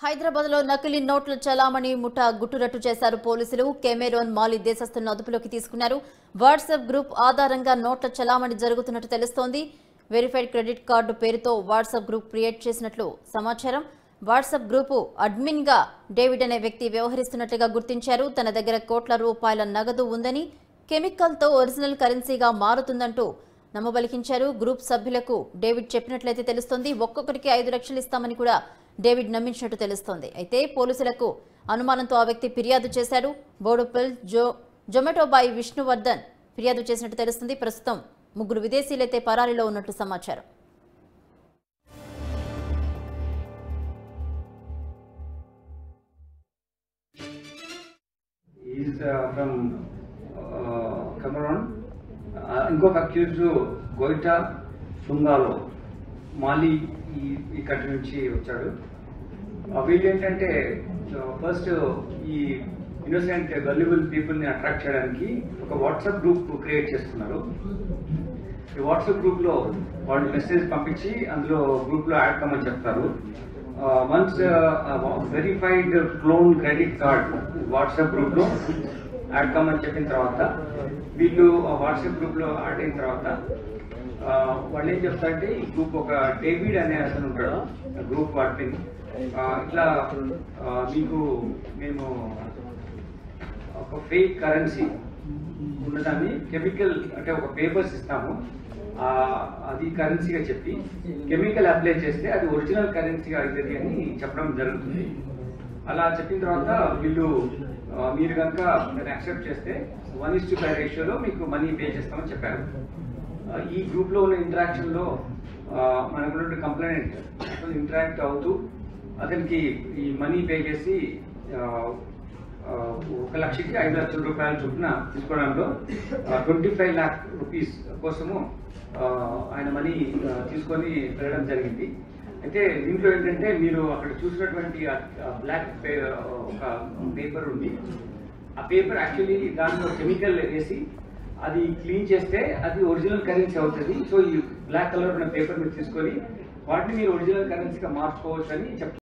హైదరాబాద్ లో నకిలీ నోట్ల చలామణి ముఠా గుట్టురట్టు చేశారు పోలీసులు. కెమెరోన్ మాలి దేశస్తులను అదుపులోకి తీసుకున్నారు. వాట్సాప్ గ్రూప్ ఆధారంగా నోట్ల చలామణి జరుగుతున్నట్టు తెలుస్తోంది. వెరిఫైడ్ క్రెడిట్ కార్డు పేరుతో వాట్సాప్ గ్రూప్ క్రియేట్ చేసినట్లు సమాచారం. వాట్సాప్ గ్రూపు అడ్మిన్ గా డేవిడ్ అనే వ్యక్తి వ్యవహరిస్తున్నట్లుగా గుర్తించారు. తన దగ్గర కోట్ల రూపాయల నగదు ఉందని, కెమికల్ తో ఒరిజినల్ కరెన్సీగా మారుతుందంటూ నమ్మబలికించారు. గ్రూప్ సభ్యులకు డేవిడ్ చెప్పినట్లయితే తెలుస్తోంది. ఒక్కొక్కరికి 5 లక్షలు ఇస్తామని కూడా డేవిడ్ నమ్మించినట్టు తెలుస్తోంది. అయితే పోలీసులకు అనుమానంతో ఆ వ్యక్తి ఫిర్యాదు చేశాడు. బోడుపల్ జొమాటో బాయ్ విష్ణువర్ధన్ ఫిర్యాదు చేసినట్టు తెలుస్తుంది. ప్రస్తుతం 3 విదేశీయులైతే పరారీలో ఉన్నట్టు సమాచారం. ఇంకొక అక్యూజ్ గోయిటా సుంగాలో మాలి ఈ కంట్రీ నుంచి వచ్చాడు. వీళ్ళు ఏంటంటే ఫస్ట్ ఈ ఇన్నోసెంట్ గల్లిబుల్ పీపుల్ని అట్రాక్ట్ చేయడానికి ఒక వాట్సాప్ గ్రూప్ క్రియేట్ చేస్తున్నారు. ఈ వాట్సాప్ గ్రూప్లో వాళ్ళు మెసేజ్ పంపించి అందులో గ్రూప్లో యాడ్ కమ్మని చెప్తారు. Once verified clone credit card WhatsApp గ్రూప్లో యాడ్ కమ్మని చెప్పిన తర్వాత వీళ్ళు వాట్సాప్ గ్రూప్లో యాడ్ అయిన తర్వాత వాళ్ళు ఏం చెప్తారంటే ఈ గ్రూప్ ఒక డేవిడ్ అనే అతను ఉంటాడు గ్రూప్ అడ్మిన్. ఇట్లా మీకు మేము ఒక ఫేక్ కరెన్సీ ఉన్నదాన్ని కెమికల్ అంటే ఒక పేపర్స్ ఇస్తాము, అది కరెన్సీగా చెప్పి కెమికల్ అప్లై చేస్తే అది ఒరిజినల్ కరెన్సీగా అవుతుంది అని చెప్పడం జరుగుతుంది. అలా చెప్పిన తర్వాత వీళ్ళు మీరు కనుక దాన్ని యాక్సెప్ట్ చేస్తే 1:5 రేషియోలో మీకు మనీ పే చేస్తామని చెప్పారు. ఈ గ్రూప్లో ఉన్న ఇంటరాక్షన్లో మనకున్న కంప్లైంట్ ఇంటరాక్ట్ అవుతూ అతనికి ఈ మనీ పే చేసి 1 లక్షకి 5 లక్షల రూపాయల చొప్పున తీసుకోవడంలో 25 lakh rupees కోసము ఆయన మనీ తీసుకొని వెళ్ళడం జరిగింది. అయితే దీంట్లో ఏంటంటే మీరు అక్కడ చూసినటువంటి బ్లాక్ ఒక పేపర్ ఉంది. ఆ పేపర్ యాక్చువల్లీ దాంట్లో కెమికల్ వేసి అది క్లీన్ చేస్తే అది ఒరిజినల్ కరెన్సీ అవుతుంది. సో ఈ బ్లాక్ కలర్ ఉన్న పేపర్ మీరు తీసుకొని వాటిని మీరు ఒరిజినల్ కరెన్సీగా మార్చుకోవచ్చు అని చెప్తారు.